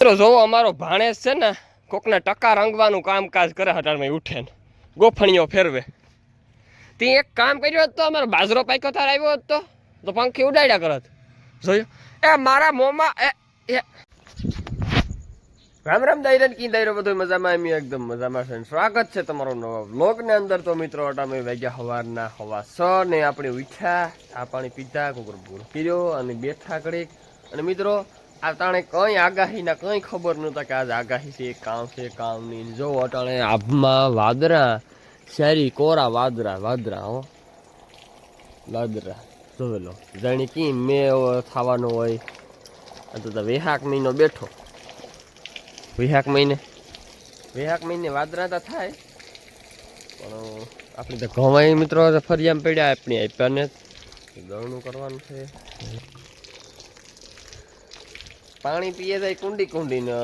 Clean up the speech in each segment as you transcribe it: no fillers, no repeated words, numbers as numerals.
મિત્રો જોવો અમારો ભાણેજ છે ને કોકના ટકા રંગવાનું કામકાજ કરે હટારમાં ઉઠે ને ગોફણીઓ ફેરવે. તે એક કામ કર્યું હોત તો અમારો બાજરો પાક્યો તાર આવ્યો હોત તો પંખી ઉડાડ્યા કરત. જોયું એ મારા મોંમાં એ રામ રામ દાયરન કી દાયરો બધું મજામાં એમ એકદમ મજામાં છે. સ્વાગત છે તમારો નવા વ્લોગની અંદર. તો મિત્રો અટામે વાગ્યા સવારના 6:15 ને આપણે ઉઠ્યા, ચા પાણી પીધા, કોકર ભૂલ કર્યો અને બેઠા ઘડીક. અને મિત્રો આ તાણે કઈ આગાહીના કઈ ખબર નહોતા કે આજ આગાહી છે, કામ છે કામ નહીં. જો અટાણે આભમાં વાદરા શેરી કોરા વાદરા હો વાદરા જોવેલો જાણે કી મેં થવાનો હોય. તો વેહાક મહિનો બેઠો, વેહાક મહિને વાદરા તો થાય પણ આપણે તો ઘવાય મિત્રો ફરિયામાં પડ્યા આપણી આપ્યા ને ગળનું કરવાનું છે. પાણી પીએ જાય કુંડી ને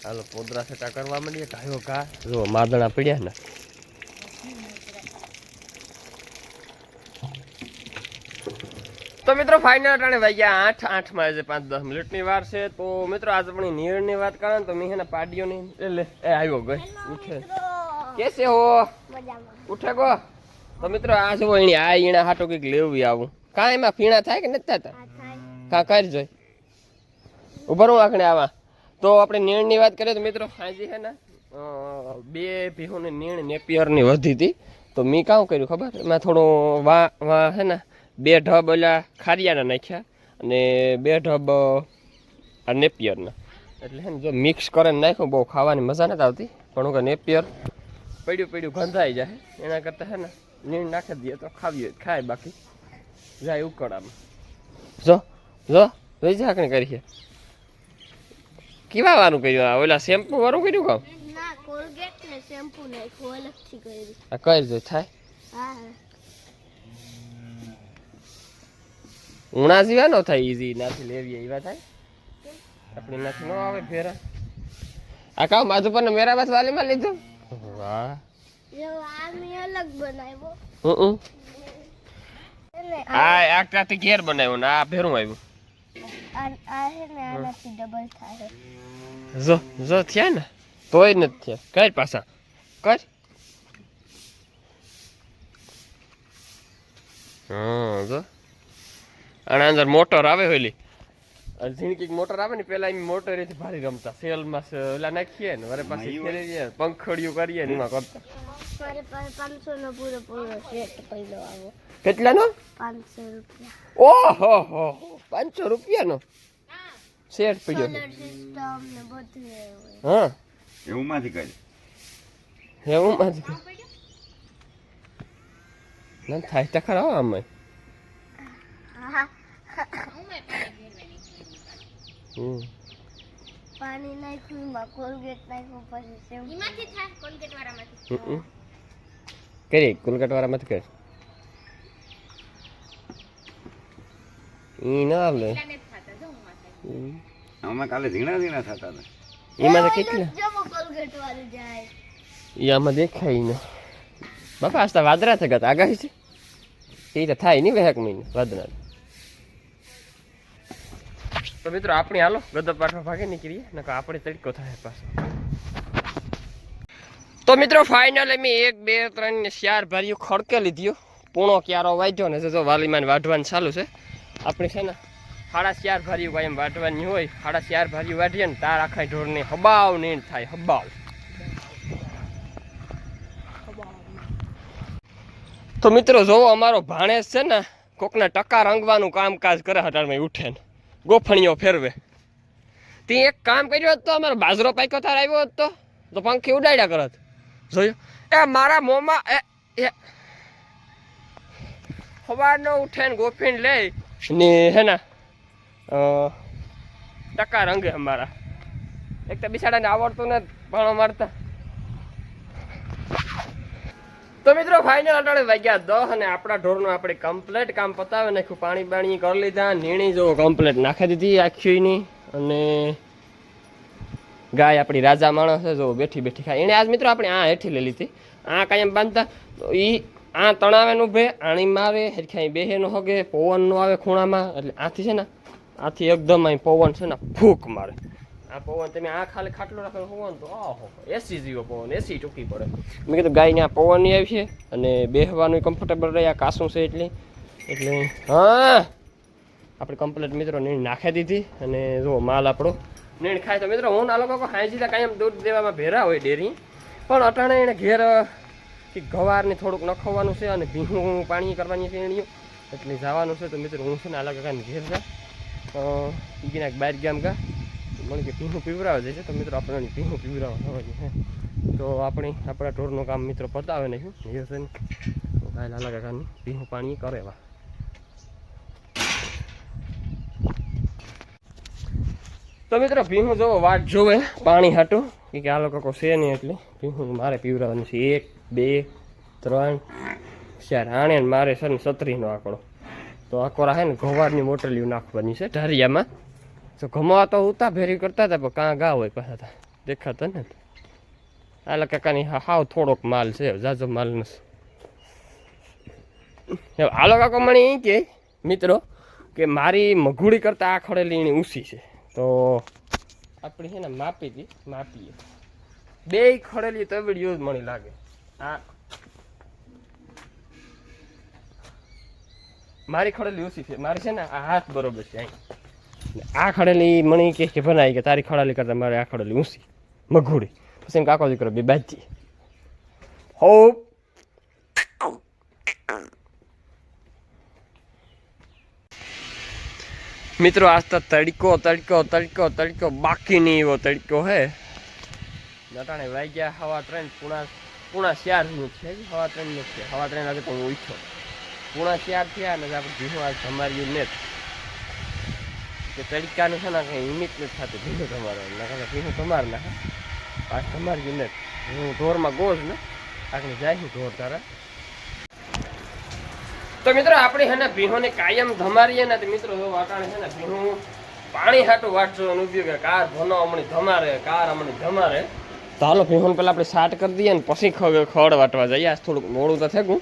હાલો પોદરા છટા કરવા માંડીએ. કાયો કા જો માદણા પડ્યા ને. તો મિત્રો ફાઇનલ ટાણે વાગ્યા 8:08 છે, 5-10 મિનિટની વાર છે. તો મિત્રો આજ આપણી નિયરની વાત કરે ને તો મેં એને પાડ્યો નહીં. એટલે એ આવ્યો ગઈ ઉઠે કેસે હો ઉઠે ગો. તો મિત્રો આ જો એના હાટો કંઈક લેવી આવું કાં એમાં ફીણા થાય કે નથી થતા કાં કરી જોઈ ઉભર હું આખણે આવા. તો આપણે નીણની વાત કરીએ તો મિત્રો હાજી છે ને 2 ભીહોની નીણ નેપિયરની વધી હતી. તો મેં કામ કર્યું ખબર, એમાં થોડું વા છે ને 2 ઢબ ઓલા ખારિયાના નાખ્યા અને 2 ઢબ આ નેપિયરના. એટલે છે ને જો મિક્સ કરીને નાખ્યું બહુ ખાવાની મજા નથી આવતી. પણ હું કે નેપિયર પડ્યું ગંધાઈ જાય એના કરતાં છે ને નીણ નાખી દઈએ તો ખાય, બાકી જાય ઉકળામાં. જો જોઈ ઝાકણી કરી છે. કેવા વાળું કર્યું? ઓલા શેમ્પુ વાળું કર્યું કામ? ના, કોલગેટ ને શેમ્પુ નાખ્યું અલગથી કર્યું. આ કઈ જો થાય? હા ઉણા જેવા ન થાય, ઈઝી નાથી લેવી એવા થાય. આપણી નાથી ન આવે ફેરા. આ કામ બાજુ પર મેરા બસ વાલીમાં લીધું. વાહ જો આ મે અલગ બનાવ્યો. આ આકટાથી ઘેર બનાવ્યો ને આ ભેરું આવ્યું. આ હે ને આનાથી ડબલ થાય. જો થયા ને તોય નથી થયા. કર પાછા કર. જો આના અંદર મોટર આવે ઓલી ઝીણકી મોટર આવે ને, પેલા એમ મોટર એથી ભારી રમતા સેલમાં ઓલા નાખીએ ને વરે પાછી ફેરવીએ પંખડિયું કરીએ ને એમાં કરતા. મારે પાસે 500 નો પૂરો સેટ પડ્યો આવો. કેટલાનો? 500 રૂપિયા. ઓહો 500 રૂપિયાનો સેટ પડ્યો. સોલર સિસ્ટમ ને બધું એવું. હા એવું માંથી કરી ના થાય તો ખરા આમાં. પાણી નાખ્યું એમાં કોલગેટ નાખ્યું પછી શેમ્પુ એમાંથી થાય કોલગેટ વાળામાંથી. કરી કોલગેટ વાળામાંથી કરી ઈ ના આવે. આમાં કાલે ઝીણા થતા હતા. એમાં તો કેટલા કોલગેટ વાળું જાય ઈ આમાં દેખાય ને બાપા. આસ્તા વાદરા થઈ ગયા આગાહી છે એ તો થાય નહીં વેહક મહિને વાદરા. તો મિત્રો આપણે હાલો ગદપ પાઠવા ભાગે નીકળીએ ને આપણે તડકો થાય પાછો. તો મિત્રો ફાઇનલ મેં 1 2 3 ને 4 ભારીઓ ખડકે લીધ્યો. પૂણો ક્યારો વાંચ્યો ને જો વાલીમાં વાઢવાનું ચાલુ છે. આપણે છે ને 4.5 ભારીઓ કાયમ વાઢવાની હોય. 4.5 ભારીઓ વાઢીએ ને તાર આખા ઢોરની હબાવ નીણ થાય હબાવ. તો મિત્રો જોવો અમારો ભાણેજ છે ને કોકના ટકા રંગવાનું કામકાજ કરે હટારમાં ઉઠે ને ગોફણીઓ ફેરવે. તે એક કામ કર્યું હોત તો અમારો બાજરો પાક્યો તાર આવ્યો હોત તો પંખી ઉડાડ્યા કરત. જોયું એ મારા મોંમાં એ સવારનો ઉઠે ને ગોફીને લઈ ને હે ને ટકા રંગે અમારા. એક તો બિસાડાને આવડતું ને ભાણો મારતા. તો મિત્રો ફાઇનલ અટાણે વાગ્યા 10 અને આપણા ઢોરનું આપણે કમ્પ્લીટ કામ પતાવી નાખ્યું. પાણી બાણી કરી લીધા, નીણી જો કમ્પ્લીટ નાખી દીધી આખીની. અને ગાય આપણી રાજા માણસ છે જો બેઠી ખાય. એને આજ મિત્રો આપણે આ હેઠી લઈ લીધી. આ કાયમ બાંધતા તો એ આ તણાવે નું ભે આણીમાં આવે હરખાઈ બેહે નો હગે પવન નો આવે ખૂણામાં એટલે આથી છે ને આથી એકદમ અહીં પવન છે ને ફૂંક મારે આ પવન તમે આ ખાલી ખાટલો રાખો પવન તો આહો એસી જેવો પવન એસી ટૂંકી પડે મેં કીધું ગાયને આ પવન નહીં આવી છે અને બેહવાનું કમ્ફર્ટેબલ રહે આ કાસું છે એટલે હા આપણે કમ્પ્લીટ મિત્રો નીણ નાખી દીધી અને જો માલ આપણો નીણ ખાય તો મિત્રો હું આ લોકો હાંજીલા કાંઈ દૂધ દેવામાં ભેરા હોય ડેરી પણ અટાણે એને ઘેર કે ગવારને થોડુંક નખવાનું છે અને ભીહું પાણી કરવાની છે એણીઓ એટલે જવાનું છે તો મિત્રો હું છે ને અલગ કાંઈ ઘેર જા ગીના બહાર ગામ ગા મને કે ભીહું પીવરાવે જાય છે તો મિત્રો આપણે ભીહું પીવરાવવા થવાની છે તો આપણા ઢોરનું કામ મિત્રો પતાવે નહીં ઘેર છે ને કાલે અલગ કાંઈ ભીહું પાણી કરેવા તો મિત્રો ભીહું જોવો વાટ જોવે પાણી હાટું કે આ લોકો છે નહીં એટલે ભીહું મારે પીવરાવવાનું છે 1 2 3 4 આણે મારે છે ને 37નો આંકડો તો આકોરા છે ને ગવારની મોટલીઓ નાખવાની છે ઢારિયામાં તો ગમવા તો ઉતા ભેરી કરતા હતા પણ કાં ગા હોય પાછા દેખાતા ને આ કાકાની હાવ થોડોક માલ છે જાજો માલ નથી આલો કાકો મને એ કે મિત્રો કે મારી મઘુડી કરતાં આ ખડેલી ઊંચી છે તો આપણે છે ને માપીએ બે ખડેલી તબડીઓ જ મને લાગે આ મારી ખડેલી ઊંચી છે મારી છે ને આ હાથ બરોબર છે અહીં આ ખડેલી મને કે બનાવી કે તારી ખડેલી કરતાં મારે આ ખડેલી ઊંચી મઘુડી પછી એમ કાકો દીકરો બે બાજી હો મિત્રો आज तो तड़को बाकी नहीं वो तड़को है नटाणे वाग्या हवा ट्रेन पुणा 4 છે हवा ट्रेन નથી हवा ट्रेन લાગે તો હું ઉઠ્યો પુણા 4 થયા ને આપણે ભીહું આ તમારી ને કે તડકાનું છે ને કંઈ હિમિત નથી થતી ભીહું તમારે ના ભીહું તમારે ના આ તમારી ને હું ઢોરમાં ગોજ ને આપણે જાય ઢોર તારા તો મિત્રો આપણે છે ને ભીહોને કાયમ ધમારીએ ને તો મિત્રો જો વાટાણે છે ને ભીહું પાણી હાટું વાટજો ઉપયોગ કાર ભનો હમણી ધમારે તો હાલો ભીહોને પેલા આપણે સાટ કરી દઈએ ને પછી ખડ વાટવા જઈએ આજ થોડુંક મોડું તો થયું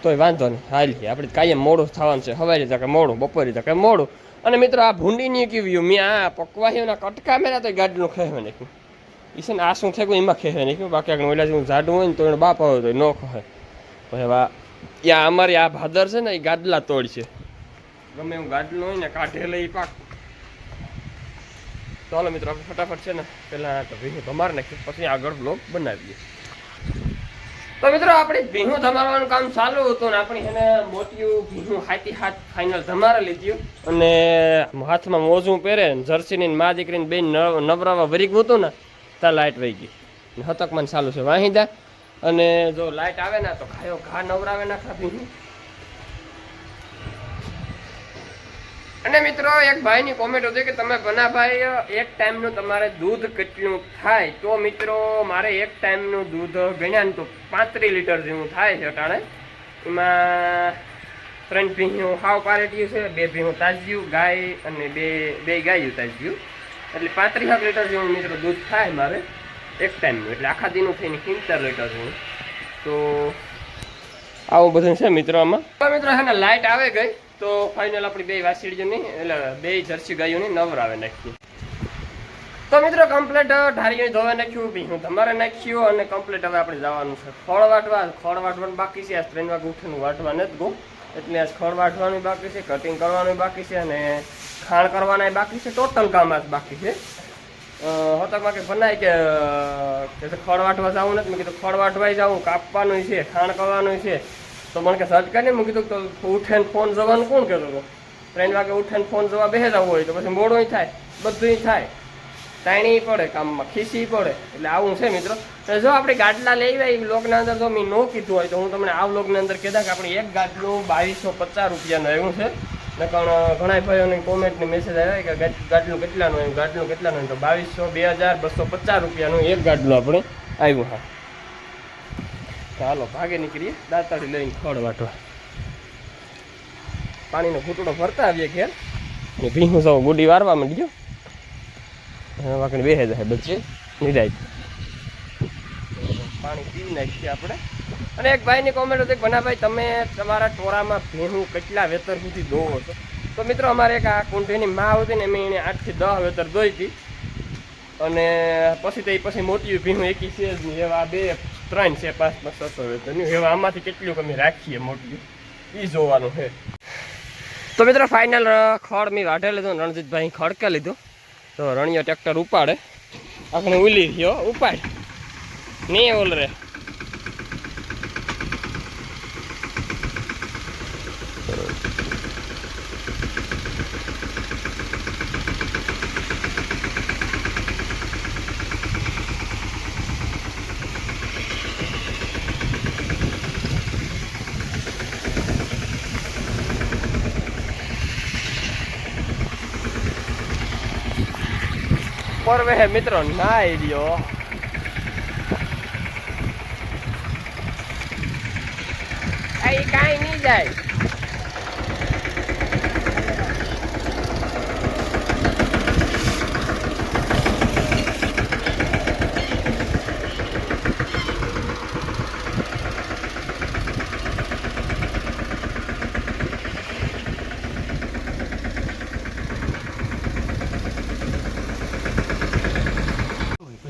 તોય વાંધો નહીં હાલી આપણે કાયમ મોડું થવાનું છે સવારે તકે મોડું બપોરે તકે મોડું અને મિત્રો આ ભૂંડીની કેવી મેં આ પકવાહીઓના કટકા મેળા તો ગાડીનું ખેવે નાખ્યું એ છે ને આ શું થયું એમાં ખેવે નાખ્યું બાકી આગળ ઓલા જેવું જાડું હોય ને તો એનો બાપ આવે તો ન ખે પછી હવે યા અમારી આ ભાદર છે ને એ ગાડલા તોડ છે ગમે એવું ગાડલું હોય ને કાઢે લઈ પાક ચાલો મિત્રો આપણે ફટાફટ છે ને પહેલાં ભીહું ધમારી નાખીએ પછી આગળ બ્લોગ બનાવીએ તો મિત્રો આપણે ભીહું ધમારવાનું કામ ચાલુ હતું ને આપણે એને મોટિયું ભીહું હાથ ફાઇનલ ધમારી લીધું અને હાથમાં મોજું પહેરે જર્સીની મા દીકરીને બે નવરાવા વરીગવું હતું ને ત્યાં લાઇટ વહી ગઈ હતકમાં ચાલુ છે વાહિદા અને જો લાઇટ આવે ને તો ઘા નવરાવે નાખા ભીહું અને મિત્રો એક ભાઈની કોમેન્ટ હતી કે તમે બનાભાઈ એક ટાઈમનું તમારે દૂધ કેટલું થાય તો મિત્રો મારે એક ટાઈમનું દૂધ ગણ્યા ને તો 35 લીટર જેવું થાય છે અટાણે એમાં 3 ભીહું હાવ પારેટીયું છે 2 ભીહું તાજ્યું ગાય અને બે ગાયું તાજ્યું એટલે 35 લીટર જેવું મિત્રો દૂધ થાય મારે એક ટાઈમનું એટલે આખા દીનું થઈને 70 લીટર જેવું તો આવું બધું છે મિત્રો આમાં તો મિત્રો છે ને લાઇટ આવે ગઈ તો ફાઇનલ આપણી બે વાસીડીઓની એટલે બે જર્સી ગાયોની નવરાવે નાખીએ તો મિત્રો કમ્પ્લીટ ઢારીને ધોવા નાખ્યું ભીહું તમારે નાખ્યું અને કમ્પ્લીટ હવે આપણે જવાનું છે ખોળ વાટવાનું બાકી છે આજ 3 વાગે ઉઠીને વાટવા નથી ગો એટલે આજ ખોળ વાટવાનું બાકી છે કટિંગ કરવાનું બાકી છે અને ખાણ કરવાના બાકી છે ટોટલ કામ આજ બાકી છે હોતકમાં કે બનાય કે ખોળ વાટવા જવું નથી મેં કીધું ખોળ વાટવાય જવું કાપવાનું છે ખાણ કરવાનું છે તો મને કે સર્ચ કરીને મેં કીધું તો ઉઠીને ફોન જવાનું કોણ કહેતો હતો 3 વાગે ઉઠીને ફોન જવા બેસે જવું હોય તો પછી મોડું થાય બધું થાય તાણી પડે કામમાં ખીસી પડે એટલે આવું છે મિત્રો જો આપણે ગાડલા લઈ આવી બ્લોગના અંદર જો મેં ન કીધું હોય તો હું તમને આ બ્લોગની અંદર કહેતા કે આપણે એક ગાડલું 2250 રૂપિયાનું આવ્યું છે ને પણ ઘણા ભાઈઓની કોમેન્ટની મેસેજ આવ્યા કે ગાડલું કેટલાનું આવ્યું તો 2250 રૂપિયાનું એક ગાડલું આપણે આવ્યું હા ચાલો ભાગે નીકળીએ દાંતાળી લઈને ખડ વાટવા પાણીનો ઘૂંટડો ભરતા આવીએ ઘેર ને ભીહું સૌ ગુડી વારવા માંડ્યો વાકણી બેસે જાય બચ્ચે નિરાય પાણી પી નાખીએ આપણે અને એક ભાઈની કોમેન્ટ હતી કે ભનાભાઈ તમે તમારા ટોળામાં ભેહું કેટલા વેતર સુધી દોવો છો? તો મિત્રો અમારે એક આ કુંઠીની માં હતી ને એમ એને 8 થી 10 વેતર દોઈ હતી. અને પછી મોટી ભીનું એકી છે જ નહીં, એવા 2 3 છે 5 5 6 વેતરની એવા આમાંથી કેટલું અમે રાખીએ મોટી એ જોવાનું છે. તો મિત્રો ફાઇનલ ખડ મેં વાઢે લીધું, રણજીતભાઈ ખડકે લીધું. તો રણિયો ટ્રેક્ટર ઉપાડે, આપણે ઉલી ગયો ઉપાડ નહીં ઓલ રે. પરવે હે મિત્રો નાઈ રહ્યો. આ કાંઈ નહીં જાય.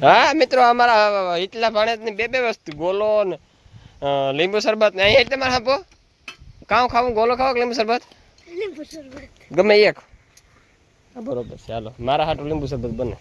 હા મિત્રો અમારા હિતલા ભાણેજની 2 વસ્તુ, ગોલો ને લીંબુ શરબત ને અહીંયા તમારે આપો. કાં ખાવું, ગોલો ખાવો કે લીંબુ શરબત? લીંબુ શરબત ગમે એક. બરોબર છે, હાલો મારા હાટું લીંબુ શરબત બને.